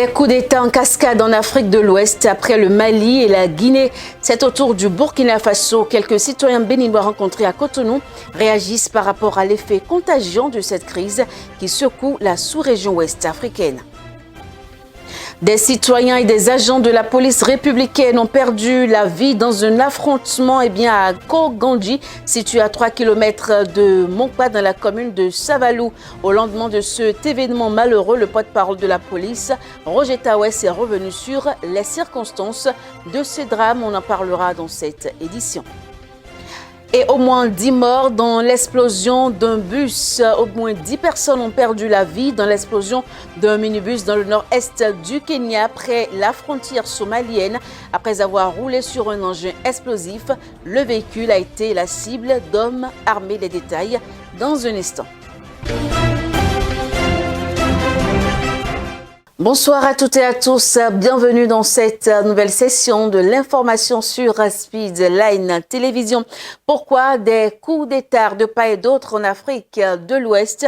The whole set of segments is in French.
Des coups d'État en cascade en Afrique de l'Ouest après le Mali et la Guinée. C'est au tour du Burkina Faso. Quelques citoyens béninois rencontrés à Cotonou réagissent par rapport à l'effet contagion de cette crise qui secoue la sous-région ouest africaine. Des citoyens et des agents de la police républicaine ont perdu la vie dans un affrontement à Kogandji, situé à 3 km de Monkwa dans la commune de Savalou. Au lendemain de cet événement malheureux, le porte-parole de la police, Roger Tawès, est revenu sur les circonstances de ce drame. On en parlera dans cette édition. Et au moins 10 morts dans l'explosion d'un bus. Au moins 10 personnes ont perdu la vie dans l'explosion d'un minibus dans le nord-est du Kenya, près la frontière somalienne. Après avoir roulé sur un engin explosif, le véhicule a été la cible d'hommes armés. Les détails dans un instant. Bonsoir à toutes et à tous, bienvenue dans cette nouvelle session de l'information sur Speedline Télévision. Pourquoi des coups d'État de part et d'autre en Afrique de l'Ouest?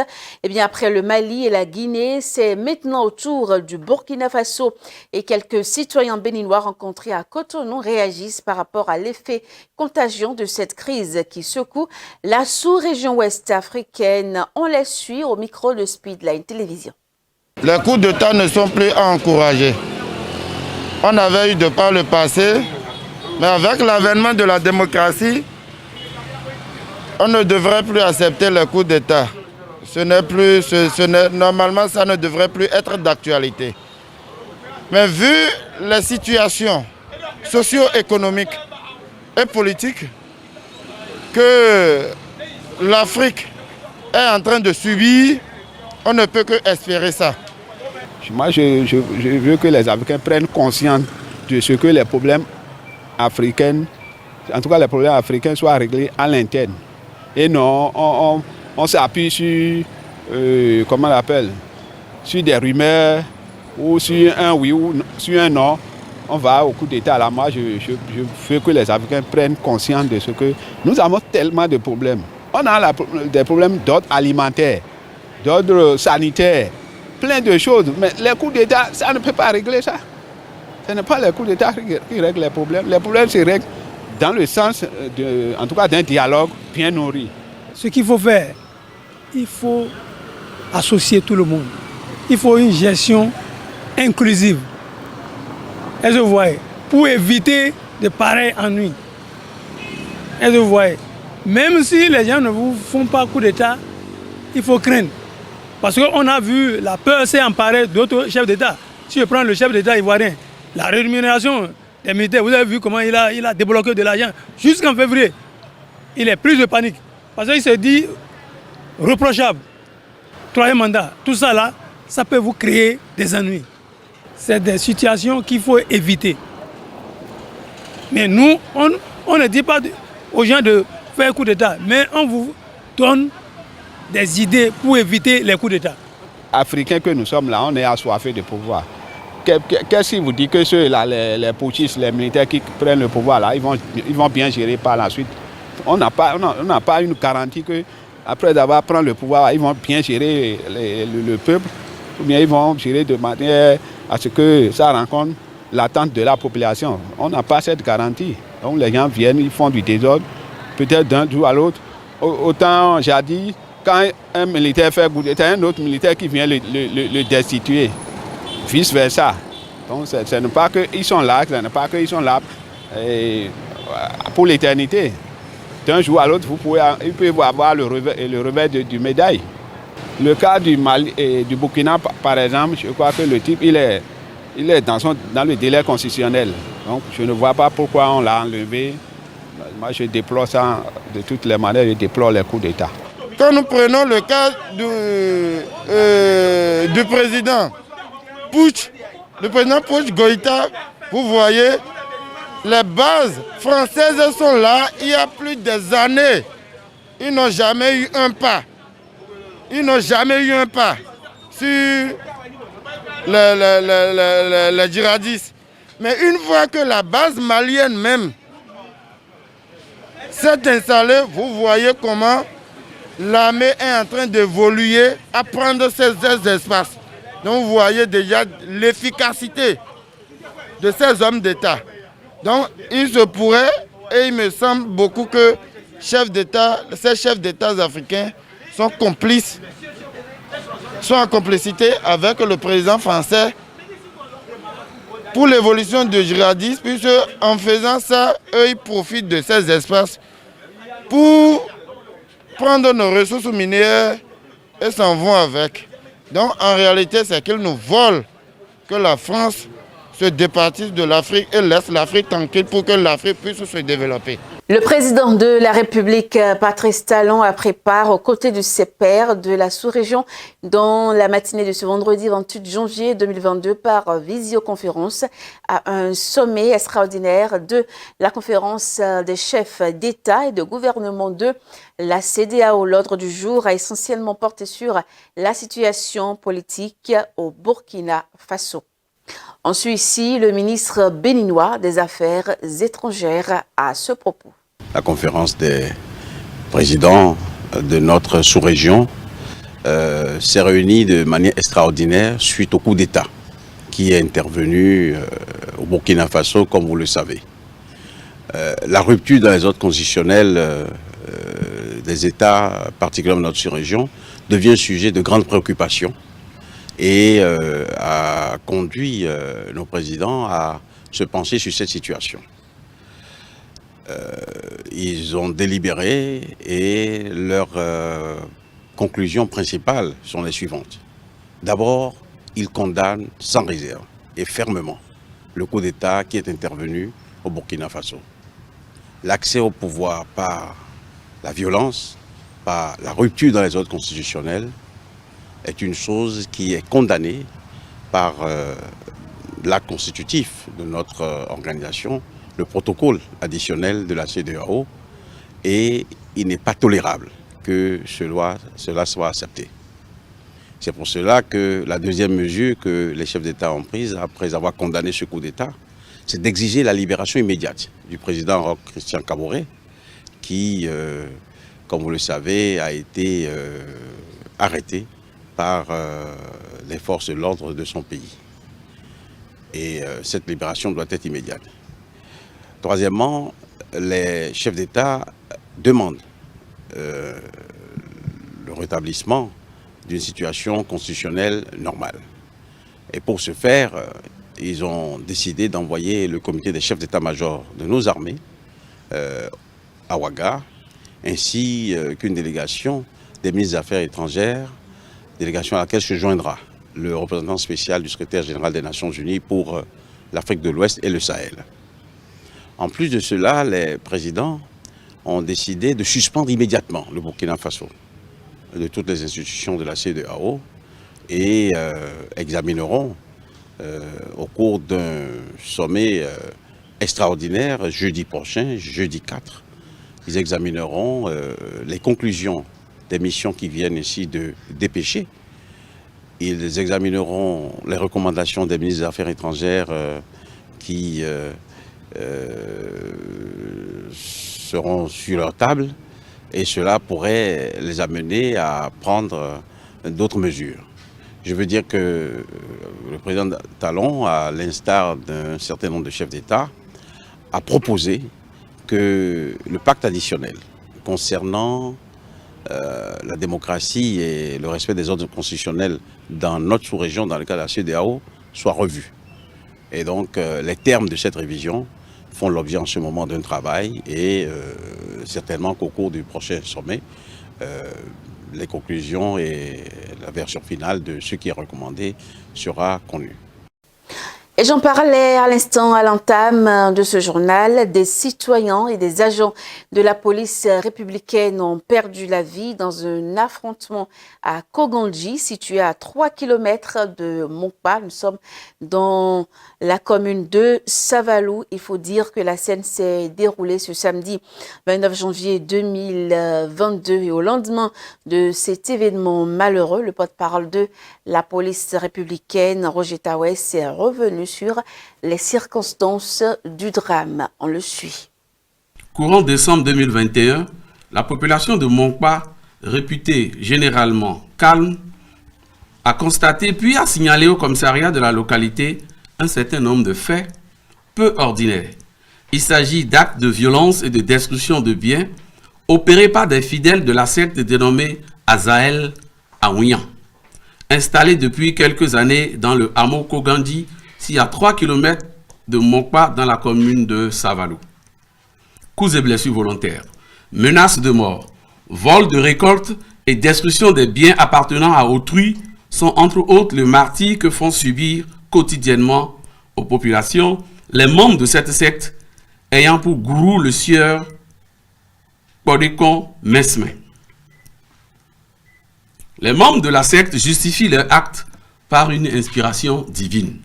Après le Mali et la Guinée, c'est maintenant au tour du Burkina Faso et quelques citoyens béninois rencontrés à Cotonou réagissent par rapport à l'effet contagion de cette crise qui secoue la sous-région ouest africaine. On les suit au micro de Speedline Télévision. Les coups d'État ne sont plus à encourager. On avait eu de par le passé, mais avec l'avènement de la démocratie, on ne devrait plus accepter les coups d'État. Normalement, ça ne devrait plus être d'actualité. Mais vu les situations socio-économiques et politiques que l'Afrique est en train de subir, on ne peut que espérer ça. Moi, je veux que les Africains prennent conscience de ce que les problèmes africains, en tout cas les problèmes africains, soient réglés à l'interne. Et non, on s'appuie sur, comment on l'appelle, sur des rumeurs ou sur un oui ou sur un non. On va au coup d'État. Là, moi, je veux que les Africains prennent conscience de ce que nous avons tellement de problèmes. On a des problèmes d'ordre alimentaire, d'ordre sanitaire, plein de choses. Mais les coups d'État, ça ne peut pas régler ça. Ce n'est pas les coups d'État qui règlent les problèmes. Les problèmes se règlent dans le sens, en tout cas, d'un dialogue bien nourri. Ce qu'il faut faire, il faut associer tout le monde. Il faut une gestion inclusive. Est-ce que vous voyez? Pour éviter de pareils ennuis. Est-ce que vous voyez? Même si les gens ne vous font pas coup d'État, il faut craindre. Parce qu'on a vu la peur s'est emparée d'autres chefs d'État. Si je prends le chef d'État ivoirien, la rémunération des militaires, vous avez vu comment il a débloqué de l'argent. Jusqu'en février, il est pris de panique. Parce qu'il se dit reprochable. Troisième mandat, tout ça là, ça peut vous créer des ennuis. C'est des situations qu'il faut éviter. Mais nous, on ne dit pas aux gens de faire coup d'État, mais on vous donne des idées pour éviter les coups d'État. Africains que nous sommes là, on est assoiffés de pouvoir. Qu'est-ce qui vous dit que ceux-là, les putschistes, les militaires qui prennent le pouvoir là, ils vont bien gérer par la suite? On n'a pas une garantie qu'après avoir pris le pouvoir, ils vont bien gérer le peuple, ou bien ils vont gérer de manière à ce que ça rencontre l'attente de la population. On n'a pas cette garantie. Donc les gens viennent, ils font du désordre, peut-être d'un jour à l'autre. Autant jadis, quand un militaire fait coup d'État, un autre militaire qui vient le destituer, vice-versa. Donc ce n'est pas qu'ils sont là, pour l'éternité. D'un jour à l'autre, il peut y avoir le revers du médaille. Le cas du Mali et du Burkina, par exemple, je crois que le type, il est dans le délai constitutionnel. Donc je ne vois pas pourquoi on l'a enlevé. Moi, je déplore ça de toutes les manières, je déplore les coups d'État. Quand nous prenons le cas du président Putsch, le président Putsch Goïta, vous voyez, les bases françaises sont là il y a plus des années. Ils n'ont jamais eu un pas. Sur les djihadistes. Mais une fois que la base malienne même s'est installée, vous voyez comment l'armée est en train d'évoluer à prendre ces espaces. Donc vous voyez déjà l'efficacité de ces hommes d'État. Donc il se pourrait, et il me semble beaucoup que ces chefs d'État africains sont complices, sont en complicité avec le président français pour l'évolution du djihadisme, puisque en faisant ça, eux ils profitent de ces espaces pour prendre nos ressources minières et s'en vont avec. Donc en réalité, c'est qu'ils nous volent, que la France se départisse de l'Afrique et laisse l'Afrique tranquille pour que l'Afrique puisse se développer. Le président de la République, Patrice Talon, a pris part aux côtés du CEPER de la sous-région dans la matinée de ce vendredi 28 janvier 2022 par visioconférence à un sommet extraordinaire de la conférence des chefs d'État et de gouvernement de la CEDEAO. L'ordre du jour a essentiellement porté sur la situation politique au Burkina Faso. On suit ici le ministre béninois des Affaires étrangères à ce propos. La conférence des présidents de notre sous-région s'est réunie de manière extraordinaire suite au coup d'État qui est intervenu au Burkina Faso, comme vous le savez. La rupture dans les ordres constitutionnels des États, particulièrement notre sous-région, devient sujet de grande préoccupation et a conduit nos présidents à se pencher sur cette situation. Ils ont délibéré et leurs conclusions principales sont les suivantes. D'abord, ils condamnent sans réserve et fermement le coup d'État qui est intervenu au Burkina Faso. L'accès au pouvoir par la violence, par la rupture dans les ordres constitutionnels, est une chose qui est condamnée par l'acte constitutif de notre organisation, le protocole additionnel de la CEDEAO, et il n'est pas tolérable que cela soit accepté. C'est pour cela que la deuxième mesure que les chefs d'État ont prise après avoir condamné ce coup d'État, c'est d'exiger la libération immédiate du président Roch Christian Kaboré, qui, comme vous le savez, a été arrêté par les forces de l'ordre de son pays. Et cette libération doit être immédiate. Troisièmement, les chefs d'État demandent le rétablissement d'une situation constitutionnelle normale. Et pour ce faire, ils ont décidé d'envoyer le comité des chefs d'état-major de nos armées à Ouaga, ainsi qu'une délégation des ministres des Affaires étrangères, délégation à laquelle se joindra le représentant spécial du secrétaire général des Nations Unies pour l'Afrique de l'Ouest et le Sahel. En plus de cela, les présidents ont décidé de suspendre immédiatement le Burkina Faso de toutes les institutions de la CEDEAO et examineront au cours d'un sommet extraordinaire jeudi prochain, jeudi 4, ils examineront les conclusions des missions qui viennent ici de dépêcher. Ils examineront les recommandations des ministres des Affaires étrangères qui seront sur leur table, et cela pourrait les amener à prendre d'autres mesures. Je veux dire que le président Talon, à l'instar d'un certain nombre de chefs d'État, a proposé que le pacte additionnel concernant la démocratie et le respect des ordres constitutionnels dans notre sous-région, dans le cas de la CEDEAO, soit revu. Et donc les termes de cette révision font l'objet en ce moment d'un travail et certainement qu'au cours du prochain sommet, les conclusions et la version finale de ce qui est recommandé sera connue. Et j'en parlais à l'instant, à l'entame de ce journal, des citoyens et des agents de la police républicaine ont perdu la vie dans un affrontement à Kogandji, situé à 3 km de Monkpa. Nous sommes dans la commune de Savalou. Il faut dire que la scène s'est déroulée ce samedi 29 janvier 2022 et au lendemain de cet événement malheureux, le porte-parole de la police républicaine, Roger Tawes, est revenu sur les circonstances du drame. On le suit. Courant décembre 2021, la population de Monkpa, réputée généralement calme, a constaté puis a signalé au commissariat de la localité un certain nombre de faits peu ordinaires. Il s'agit d'actes de violence et de destruction de biens opérés par des fidèles de la secte dénommée Azaël à Ouian, installés depuis quelques années dans le hameau Kogandi, à 3 km de Mokpa dans la commune de Savalou. Coups et blessures volontaires, menaces de mort, vol de récoltes et destruction des biens appartenant à autrui sont entre autres le martyre que font subir quotidiennement aux populations les membres de cette secte ayant pour gourou le sieur Podekon Mesme. Les membres de la secte justifient leur acte par une inspiration divine.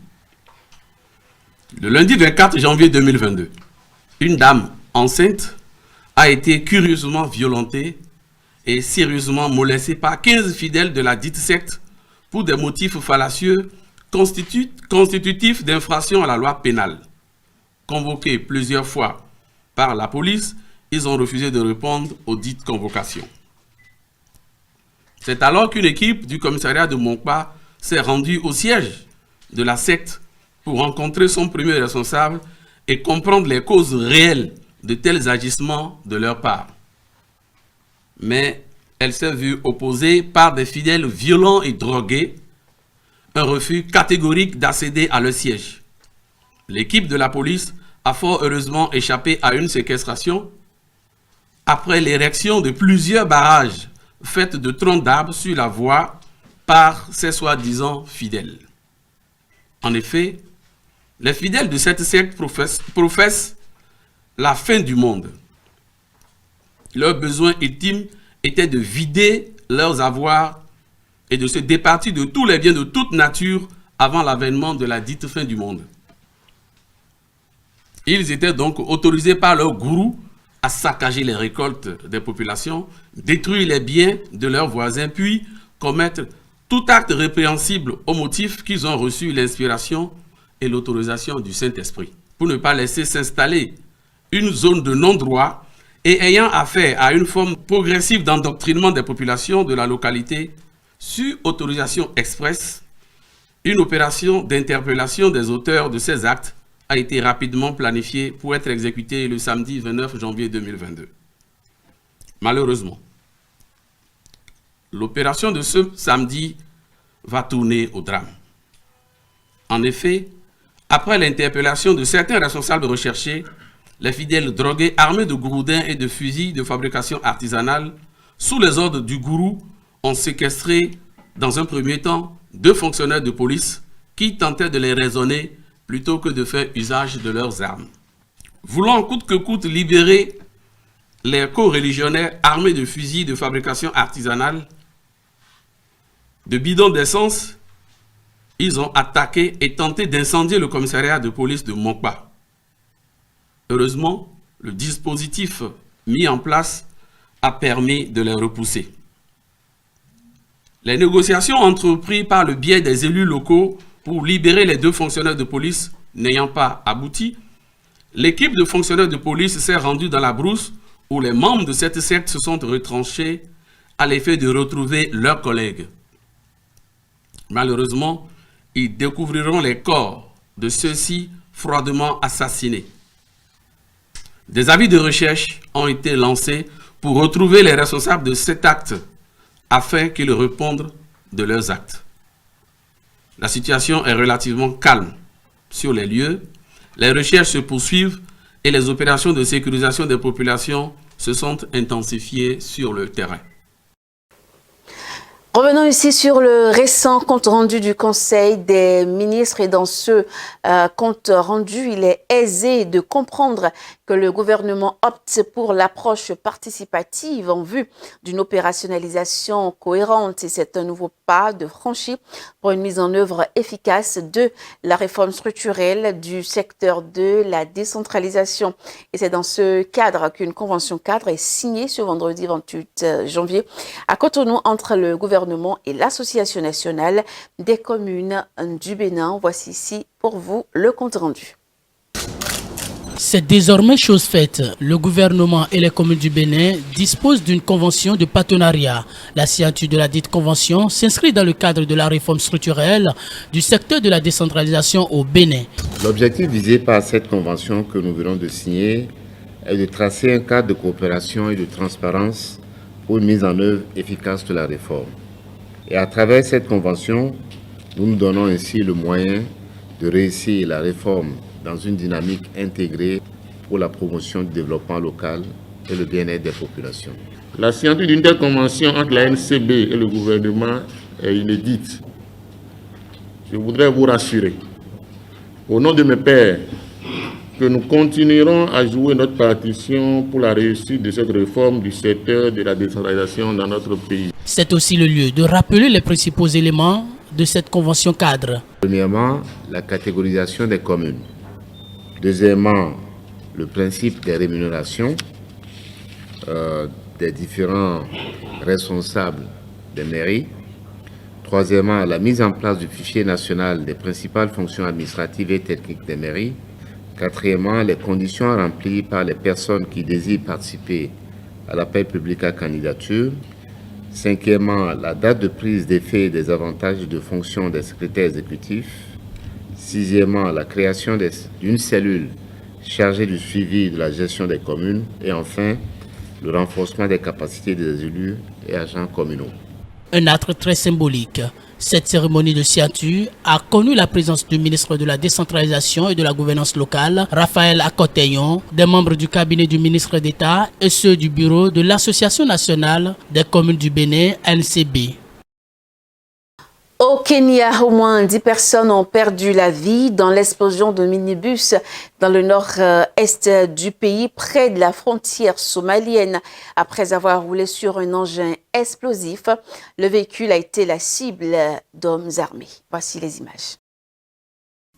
Le lundi 24 janvier 2022, une dame enceinte a été curieusement violentée et sérieusement molestée par 15 fidèles de la dite secte pour des motifs fallacieux constitutifs d'infraction à la loi pénale. Convoqués plusieurs fois par la police, ils ont refusé de répondre aux dites convocations. C'est alors qu'une équipe du commissariat de Mokpa s'est rendue au siège de la secte pour rencontrer son premier responsable et comprendre les causes réelles de tels agissements de leur part. Mais elle s'est vue opposée par des fidèles violents et drogués, un refus catégorique d'accéder à leur siège. L'équipe de la police a fort heureusement échappé à une séquestration après l'érection de plusieurs barrages faits de troncs d'arbres sur la voie par ces soi-disant fidèles. En effet, les fidèles de cette secte professent la fin du monde. Leur besoin ultime était de vider leurs avoirs et de se départir de tous les biens de toute nature avant l'avènement de la dite fin du monde. Ils étaient donc autorisés par leur gourou à saccager les récoltes des populations, détruire les biens de leurs voisins, puis commettre tout acte répréhensible au motif qu'ils ont reçu l'inspiration et l'autorisation du Saint-Esprit. Pour ne pas laisser s'installer une zone de non-droit et ayant affaire à une forme progressive d'endoctrinement des populations de la localité, sur autorisation expresse, une opération d'interpellation des auteurs de ces actes a été rapidement planifiée pour être exécutée le samedi 29 janvier 2022. Malheureusement, l'opération de ce samedi va tourner au drame. En effet, après l'interpellation de certains responsables recherchés, les fidèles drogués armés de gourdins et de fusils de fabrication artisanale, sous les ordres du gourou, ont séquestré dans un premier temps 2 fonctionnaires de police qui tentaient de les raisonner plutôt que de faire usage de leurs armes. Voulant coûte que coûte libérer les co-religionnaires armés de fusils de fabrication artisanale, de bidons d'essence, ils ont attaqué et tenté d'incendier le commissariat de police de Mokpa. Heureusement, le dispositif mis en place a permis de les repousser. Les négociations entreprises par le biais des élus locaux pour libérer les 2 fonctionnaires de police n'ayant pas abouti, l'équipe de fonctionnaires de police s'est rendue dans la brousse où les membres de cette secte se sont retranchés à l'effet de retrouver leurs collègues. Malheureusement, ils découvriront les corps de ceux-ci froidement assassinés. Des avis de recherche ont été lancés pour retrouver les responsables de cet acte afin qu'ils répondent de leurs actes. La situation est relativement calme sur les lieux. Les recherches se poursuivent et les opérations de sécurisation des populations se sont intensifiées sur le terrain. Revenons ici sur le récent compte rendu du Conseil des ministres et dans ce compte rendu, il est aisé de comprendre que le gouvernement opte pour l'approche participative en vue d'une opérationnalisation cohérente et c'est un nouveau pas de franchi pour une mise en œuvre efficace de la réforme structurelle du secteur de la décentralisation. Et c'est dans ce cadre qu'une convention cadre est signée ce vendredi 28 janvier à Cotonou entre le gouvernement et l'Association nationale des communes du Bénin. Voici ici pour vous le compte rendu. C'est désormais chose faite. Le gouvernement et les communes du Bénin disposent d'une convention de partenariat. La signature de la dite convention s'inscrit dans le cadre de la réforme structurelle du secteur de la décentralisation au Bénin. L'objectif visé par cette convention que nous venons de signer est de tracer un cadre de coopération et de transparence pour une mise en œuvre efficace de la réforme. Et à travers cette convention, nous nous donnons ainsi le moyen de réussir la réforme dans une dynamique intégrée pour la promotion du développement local et le bien-être des populations. La signature d'une telle convention entre la NCB et le gouvernement est inédite. Je voudrais vous rassurer, au nom de mes pairs, que nous continuerons à jouer notre partition pour la réussite de cette réforme du secteur de la décentralisation dans notre pays. C'est aussi le lieu de rappeler les principaux éléments de cette convention cadre. Premièrement, la catégorisation des communes. Deuxièmement, le principe des rémunérations des différents responsables des mairies. Troisièmement, la mise en place du fichier national des principales fonctions administratives et techniques des mairies. Quatrièmement, les conditions remplies par les personnes qui désirent participer à l'appel public à candidature. Cinquièmement, la date de prise d'effet des avantages de fonction des secrétaires exécutifs. Sixièmement, la création d'une cellule chargée du suivi de la gestion des communes. Et enfin, le renforcement des capacités des élus et agents communaux. Un acte très symbolique. Cette cérémonie de signature a connu la présence du ministre de la Décentralisation et de la Gouvernance locale, Raphaël Akoteyon, des membres du cabinet du ministre d'État et ceux du bureau de l'Association nationale des communes du Bénin, NCB. Au Kenya, au moins 10 personnes ont perdu la vie dans l'explosion de minibus dans le nord-est du pays, près de la frontière somalienne. Après avoir roulé sur un engin explosif, le véhicule a été la cible d'hommes armés. Voici les images.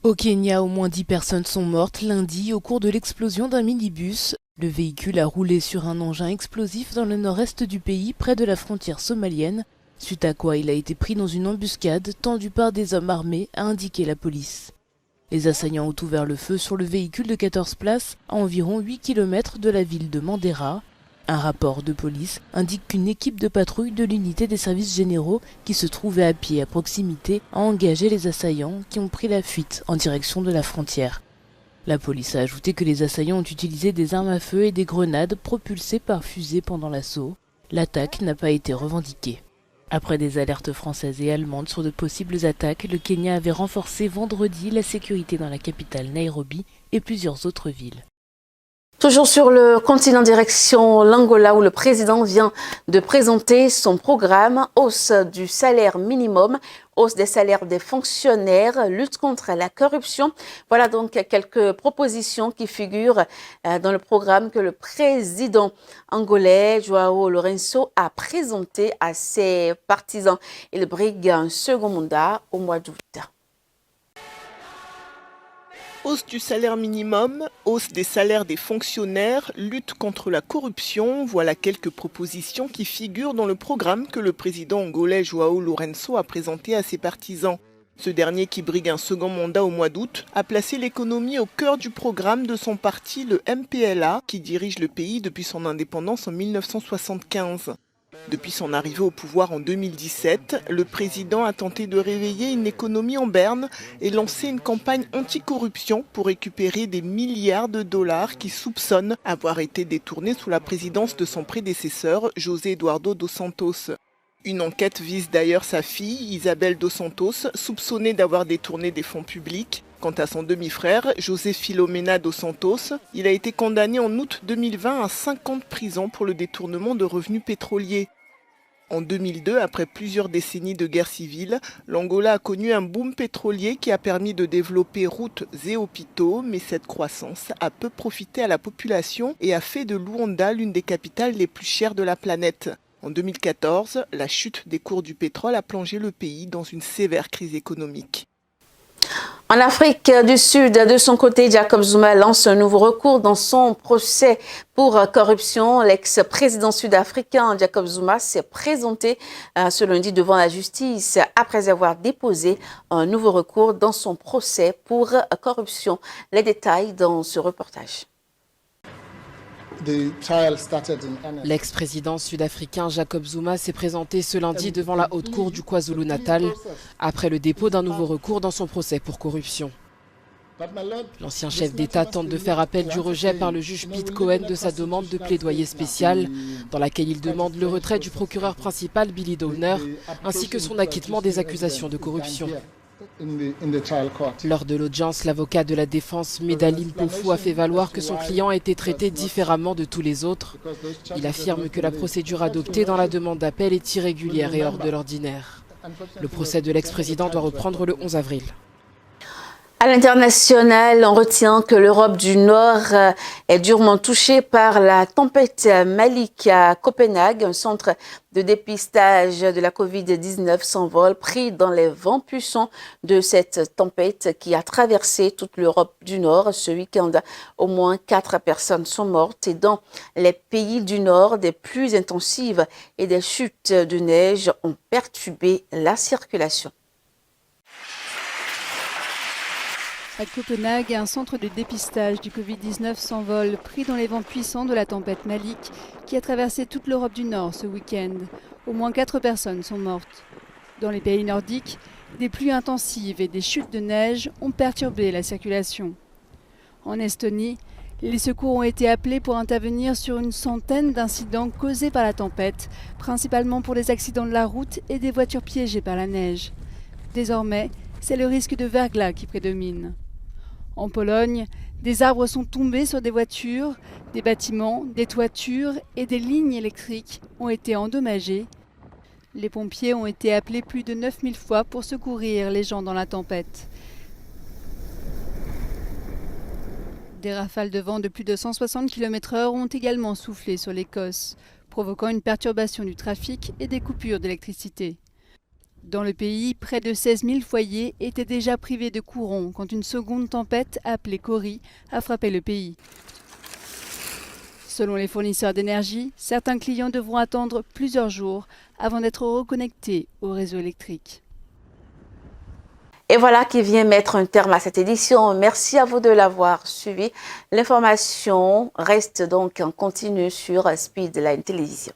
Au Kenya, au moins 10 personnes sont mortes lundi au cours de l'explosion d'un minibus. Le véhicule a roulé sur un engin explosif dans le nord-est du pays, près de la frontière somalienne. Suite à quoi il a été pris dans une embuscade tendue par des hommes armés, a indiqué la police. Les assaillants ont ouvert le feu sur le véhicule de 14 places à environ 8 km de la ville de Mandera. Un rapport de police indique qu'une équipe de patrouille de l'unité des services généraux qui se trouvait à pied à proximité a engagé les assaillants qui ont pris la fuite en direction de la frontière. La police a ajouté que les assaillants ont utilisé des armes à feu et des grenades propulsées par fusée pendant l'assaut. L'attaque n'a pas été revendiquée. Après des alertes françaises et allemandes sur de possibles attaques, le Kenya avait renforcé vendredi la sécurité dans la capitale Nairobi et plusieurs autres villes. Toujours sur le continent direction l'Angola où le président vient de présenter son programme hausse du salaire minimum, hausse des salaires des fonctionnaires, lutte contre la corruption. Voilà donc quelques propositions qui figurent dans le programme que le président angolais João Lourenço a présenté à ses partisans. Il brigue un second mandat au mois d'août. Hausse du salaire minimum, hausse des salaires des fonctionnaires, lutte contre la corruption, voilà quelques propositions qui figurent dans le programme que le président angolais João Lourenço a présenté à ses partisans. Ce dernier, qui brigue un second mandat au mois d'août, a placé l'économie au cœur du programme de son parti, le MPLA, qui dirige le pays depuis son indépendance en 1975. Depuis son arrivée au pouvoir en 2017, le président a tenté de réveiller une économie en berne et lancé une campagne anticorruption pour récupérer des milliards de dollars qui soupçonnent avoir été détournés sous la présidence de son prédécesseur, José Eduardo dos Santos. Une enquête vise d'ailleurs sa fille, Isabel dos Santos, soupçonnée d'avoir détourné des fonds publics. Quant à son demi-frère, José Filomena dos Santos, il a été condamné en août 2020 à 5 ans de prison pour le détournement de revenus pétroliers. En 2002, après plusieurs décennies de guerre civile, l'Angola a connu un boom pétrolier qui a permis de développer routes et hôpitaux, mais cette croissance a peu profité à la population et a fait de Luanda l'une des capitales les plus chères de la planète. En 2014, la chute des cours du pétrole a plongé le pays dans une sévère crise économique. En Afrique du Sud, de son côté, Jacob Zuma lance un nouveau recours dans son procès pour corruption. L'ex-président sud-africain Jacob Zuma s'est présenté ce lundi devant la justice après avoir déposé un nouveau recours dans son procès pour corruption. Les détails dans ce reportage. L'ex-président sud-africain Jacob Zuma s'est présenté ce lundi devant la haute cour du KwaZulu-Natal après le dépôt d'un nouveau recours dans son procès pour corruption. L'ancien chef d'État tente de faire appel du rejet par le juge Pete Cohen de sa demande de plaidoyer spécial dans laquelle il demande le retrait du procureur principal Billy Downer ainsi que son acquittement des accusations de corruption. Lors de l'audience, l'avocat de la défense Medali Mpofu a fait valoir que son client a été traité différemment de tous les autres. Il affirme que la procédure adoptée dans la demande d'appel est irrégulière et hors de l'ordinaire. Le procès de l'ex-président doit reprendre le 11 avril. À l'international, on retient que l'Europe du Nord est durement touchée par la tempête Malik à Copenhague. Un centre de dépistage de la Covid-19 s'envole, pris dans les vents puissants de cette tempête qui a traversé toute l'Europe du Nord. Ce week-end, au moins 4 personnes sont mortes et dans les pays du Nord, des pluies intensives et des chutes de neige ont perturbé la circulation. À Copenhague, un centre de dépistage du Covid-19 s'envole, pris dans les vents puissants de la tempête Malik, qui a traversé toute l'Europe du Nord ce week-end. Au moins 4 personnes sont mortes. Dans les pays nordiques, des pluies intensives et des chutes de neige ont perturbé la circulation. En Estonie, les secours ont été appelés pour intervenir sur une centaine d'incidents causés par la tempête, principalement pour des accidents de la route et des voitures piégées par la neige. Désormais, c'est le risque de verglas qui prédomine. En Pologne, des arbres sont tombés sur des voitures, des bâtiments, des toitures et des lignes électriques ont été endommagées. Les pompiers ont été appelés plus de 9000 fois pour secourir les gens dans la tempête. Des rafales de vent de plus de 160 km/h ont également soufflé sur l'Écosse, provoquant une perturbation du trafic et des coupures d'électricité. Dans le pays, près de 16 000 foyers étaient déjà privés de courant quand une seconde tempête, appelée Cory, a frappé le pays. Selon les fournisseurs d'énergie, certains clients devront attendre plusieurs jours avant d'être reconnectés au réseau électrique. Et voilà qui vient mettre un terme à cette édition. Merci à vous de l'avoir suivi. L'information reste donc en continu sur Speedline Télévision.